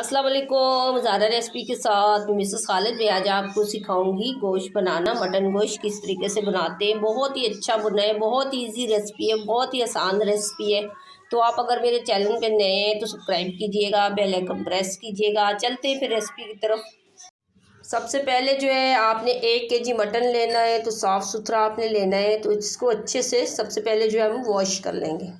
अस्सलाम वालेकुम। ज़ारा रेसिपी के साथ मैं मिसेस खालिद भी आज आपको सिखाऊंगी गोश्त बनाना। मटन गोश्त किस तरीके से बनाते हैं, बहुत ही अच्छा बना है, बहुत ही इजी रेसिपी है, बहुत ही आसान रेसिपी है। तो आप अगर मेरे चैनल पे नए हैं तो सब्सक्राइब कीजिएगा, बेल आइकन प्रेस कीजिएगा। चलते हैं फिर रेसिपी की तरफ। सबसे पहले जो है आपने 1 kg मटन लेना है, तो साफ़ सुथरा आपने लेना है। तो इसको अच्छे से सबसे पहले जो है हम वॉश कर लेंगे।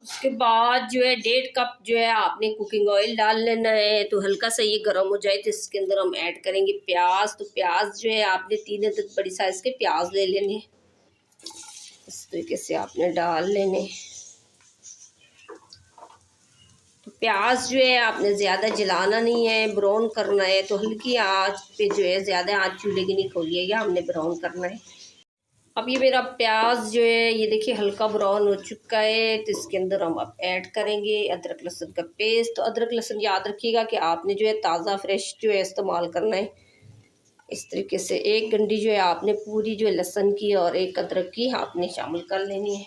उसके बाद जो है 1.5 कप जो है आपने कुकिंग ऑयल डाल लेना है। तो हल्का सा ये गर्म हो जाए तो इसके अंदर हम ऐड करेंगे प्याज। तो प्याज जो है आपने 3 अदद बड़ी साइज़ के प्याज ले लेने, इस तरीके से आपने डाल लेने। तो प्याज जो है आपने ज़्यादा जलाना नहीं है, ब्राउन करना है। तो हल्की आंच पे जो है, ज़्यादा आंच चूल्हे की नहीं खोलिएगा, हमने ब्राउन करना है। अब ये मेरा प्याज जो है ये देखिए हल्का ब्राउन हो चुका है। तो इसके अंदर हम अब ऐड करेंगे अदरक लहसुन का पेस्ट। तो अदरक लहसुन याद रखिएगा कि आपने जो है ताज़ा फ्रेश जो है इस्तेमाल करना है। इस तरीके से 1 गंडी जो है आपने पूरी जो है लहसुन की और 1 अदरक की आपने शामिल कर लेनी है।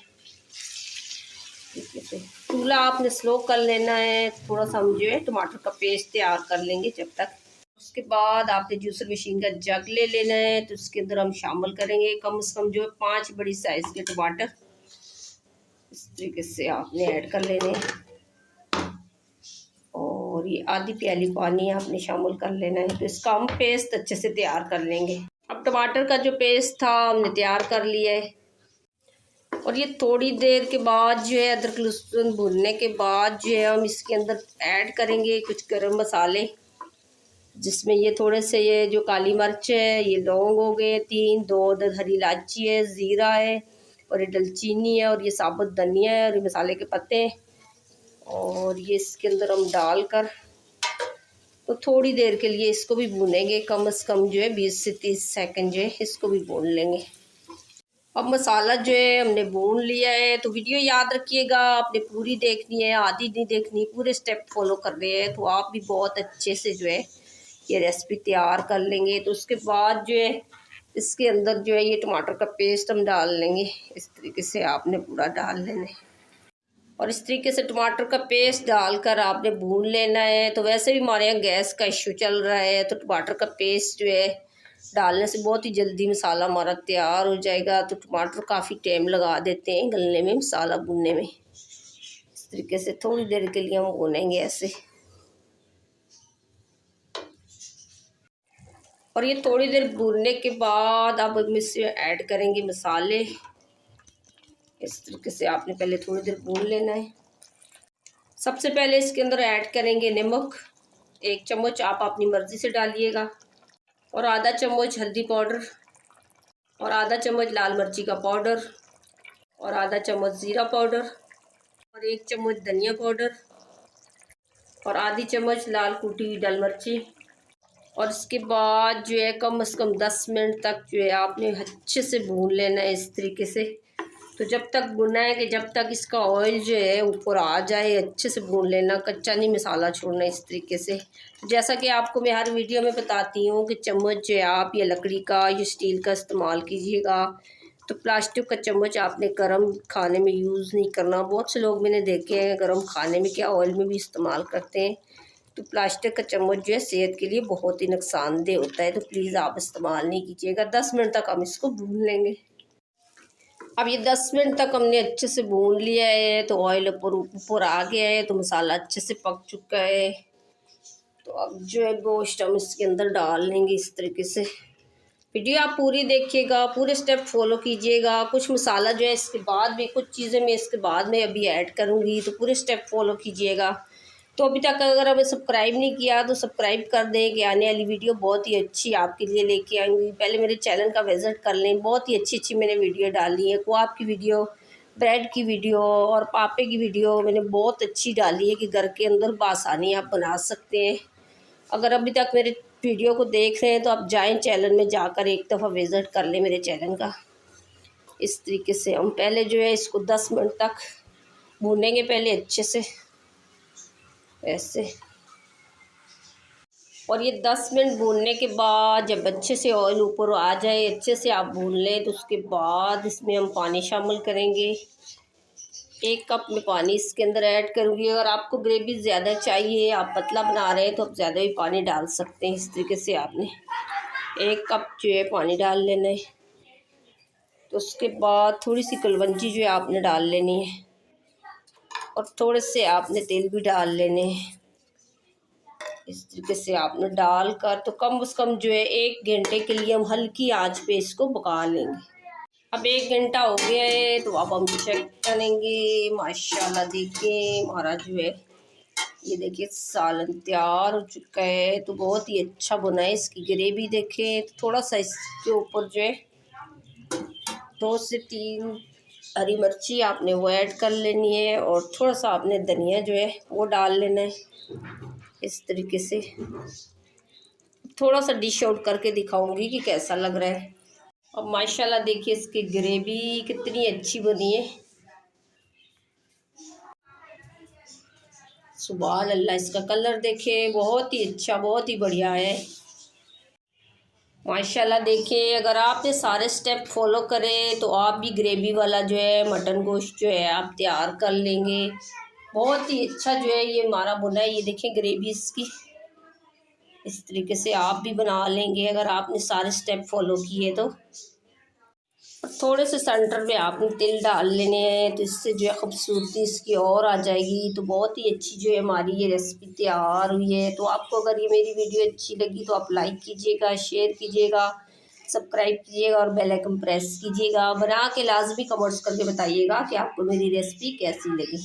तरीके से चूल्हा आपने स्लो कर लेना है। थोड़ा सा हम जो है टमाटर का पेस्ट तैयार कर लेंगे जब तक। उसके बाद आपने जूसर मशीन का जग ले लेना है। तो उसके अंदर हम शामिल करेंगे कम से कम जो है 5 बड़ी साइज़ के टमाटर। इस तरीके से आपने ऐड कर लेने हैं। और ये आधी प्याली पानी आपने शामिल कर लेना है। तो इसका हम पेस्ट अच्छे से तैयार कर लेंगे। अब टमाटर का जो पेस्ट था हमने तैयार कर लिया है। और ये थोड़ी देर के बाद जो है अदरक लहसुन भूनने के बाद जो है हम इसके अंदर ऐड करेंगे कुछ गरम मसाले, जिसमें ये थोड़े से ये जो काली मिर्च है, ये लौंग हो गए 3, 2 अदद हरी इलायची है, ज़ीरा है और ये दालचीनी है और ये साबुत धनिया है और ये मसाले के पत्ते हैं। और ये इसके अंदर हम डालकर तो थोड़ी देर के लिए इसको भी भूनेंगे, कम से कम जो है 20 से 30 सेकंड जो है इसको भी भून लेंगे। अब मसाला जो है हमने भून लिया है। तो वीडियो याद रखिएगा, आपने पूरी देखनी है, आधी नहीं देखनी, पूरे स्टेप फॉलो कर रहे हैं तो आप भी बहुत अच्छे से जो है ये रेसिपी तैयार कर लेंगे। तो उसके बाद जो है इसके अंदर जो है ये टमाटर का पेस्ट हम डाल लेंगे। इस तरीके से आपने पूरा डाल लेना है और इस तरीके से टमाटर का पेस्ट डालकर आपने भून लेना है। तो वैसे भी हमारे यहाँ गैस का इशू चल रहा है, तो टमाटर का पेस्ट जो है डालने से बहुत ही जल्दी मसाला हमारा तैयार हो जाएगा। तो टमाटर काफ़ी टाइम लगा देते हैं गलने में, मसाला भूनने में। इस तरीके से थोड़ी देर के लिए हम भूनेंगे ऐसे। और ये थोड़ी देर भूनने के बाद अब हम इसमें ऐड करेंगे मसाले। इस तरीके से आपने पहले थोड़ी देर भून लेना है। सबसे पहले इसके अंदर ऐड करेंगे नमक, 1 चम्मच आप अपनी मर्ज़ी से डालिएगा। और आधा चम्मच हल्दी पाउडर और आधा चम्मच लाल मिर्ची का पाउडर और आधा चम्मच ज़ीरा पाउडर और 1 चम्मच धनिया पाउडर और आधी चम्मच लाल कुटी हुई दाल मिर्ची। और इसके बाद जो है कम से कम 10 मिनट तक जो है आपने अच्छे से भून लेना है इस तरीके से। तो जब तक भुना है कि जब तक इसका ऑयल जो है ऊपर आ जाए, अच्छे से भून लेना, कच्चा नहीं मसाला छोड़ना इस तरीके से। जैसा कि आपको मैं हर वीडियो में बताती हूँ कि चम्मच जो है आप या लकड़ी का या स्टील का इस्तेमाल कीजिएगा। तो प्लास्टिक का चम्मच आपने गर्म खाने में यूज़ नहीं करना। बहुत से लोग मैंने देखे हैं गर्म खाने में क्या ऑयल में भी इस्तेमाल करते हैं। तो प्लास्टिक का चम्मच जो है सेहत के लिए बहुत ही नुकसानदेह होता है, तो प्लीज़ आप इस्तेमाल नहीं कीजिएगा। 10 मिनट तक हम इसको भून लेंगे। अब ये 10 मिनट तक हमने अच्छे से भून लिया है। तो ऑयल ऊपर ऊपर आ गया है, तो मसाला अच्छे से पक चुका है। तो अब जो है गोश्त हम इसके अंदर डाल लेंगे इस तरीके से। वीडियो आप पूरी देखिएगा, पूरे स्टेप फॉलो कीजिएगा। कुछ मसाला जो है इसके बाद भी, कुछ चीज़ें मैं इसके बाद में अभी ऐड करूँगी, तो पूरे स्टेप फॉलो कीजिएगा। तो अभी तक अगर हमें सब्सक्राइब नहीं किया तो सब्सक्राइब कर दें कि आने वाली वीडियो बहुत ही अच्छी आपके लिए लेके आएंगी। पहले मेरे चैनल का विज़िट कर लें, बहुत ही अच्छी अच्छी मैंने वीडियो डाली है। कबाब की वीडियो, ब्रेड की वीडियो और पापे की वीडियो मैंने बहुत अच्छी डाली है कि घर के अंदर बआसानी आप बना सकते हैं। अगर अभी तक मेरे वीडियो को देख रहे हैं तो आप जाएं चैनल में जाकर एक दफ़ा विज़िट कर लें मेरे चैनल का। इस तरीके से हम पहले जो है इसको 10 मिनट तक भूनेंगे पहले अच्छे से ऐसे। और ये 10 मिनट भूनने के बाद जब अच्छे से ऑयल ऊपर आ जाए, अच्छे से आप भून लें, तो उसके बाद इसमें हम पानी शामिल करेंगे। 1 कप में पानी इसके अंदर ऐड करूँगी। अगर आपको ग्रेवी ज़्यादा चाहिए, आप पतला बना रहे हैं तो आप ज़्यादा भी पानी डाल सकते हैं। इस तरीके से आपने 1 कप जो है पानी डाल लेना है। तो उसके बाद थोड़ी सी कलवंजी जो है आपने डाल लेनी है और थोड़े से आपने तेल भी डाल लेने हैं। इस तरीके से आपने डाल कर तो कम से कम जो है 1 घंटे के लिए हम हल्की आंच पे इसको पका लेंगे। अब 1 घंटा हो गया है तो अब हम चेक करेंगे। माशाल्लाह देखिए हमारा जो है ये देखिए सालन तैयार हो चुका है। तो बहुत ही अच्छा बना है। इसकी ग्रेवी देखें तो थोड़ा सा इसके ऊपर जो है 2 से 3 हरी मिर्ची आपने वो ऐड कर लेनी है और थोड़ा सा आपने धनिया जो है वो डाल लेना है। इस तरीके से थोड़ा सा डिश आउट करके दिखाऊंगी कि कैसा लग रहा है। अब माशाल्लाह देखिए इसकी ग्रेवी कितनी अच्छी बनी है। सुभान अल्लाह, इसका कलर देखिए बहुत ही अच्छा, बहुत ही बढ़िया है। माशाल्लाह देखिए अगर आपने सारे स्टेप फॉलो करें तो आप भी ग्रेवी वाला जो है मटन गोश्त जो है आप तैयार कर लेंगे। बहुत ही अच्छा जो है ये हमारा बुना है। ये देखिए ग्रेवी इसकी इस तरीके से आप भी बना लेंगे अगर आपने सारे स्टेप फॉलो किए तो। थोड़े से सेंटर में आपने तिल डाल लेने हैं तो इससे जो है खूबसूरती इसकी और आ जाएगी। तो बहुत ही अच्छी जो है हमारी ये रेसिपी तैयार हुई है। तो आपको अगर ये मेरी वीडियो अच्छी लगी तो आप लाइक कीजिएगा, शेयर कीजिएगा, सब्सक्राइब कीजिएगा और बेल आइकन प्रेस कीजिएगा। बना के लाजमी कमेंट्स करके बताइएगा कि आपको मेरी रेसिपी कैसी लगी।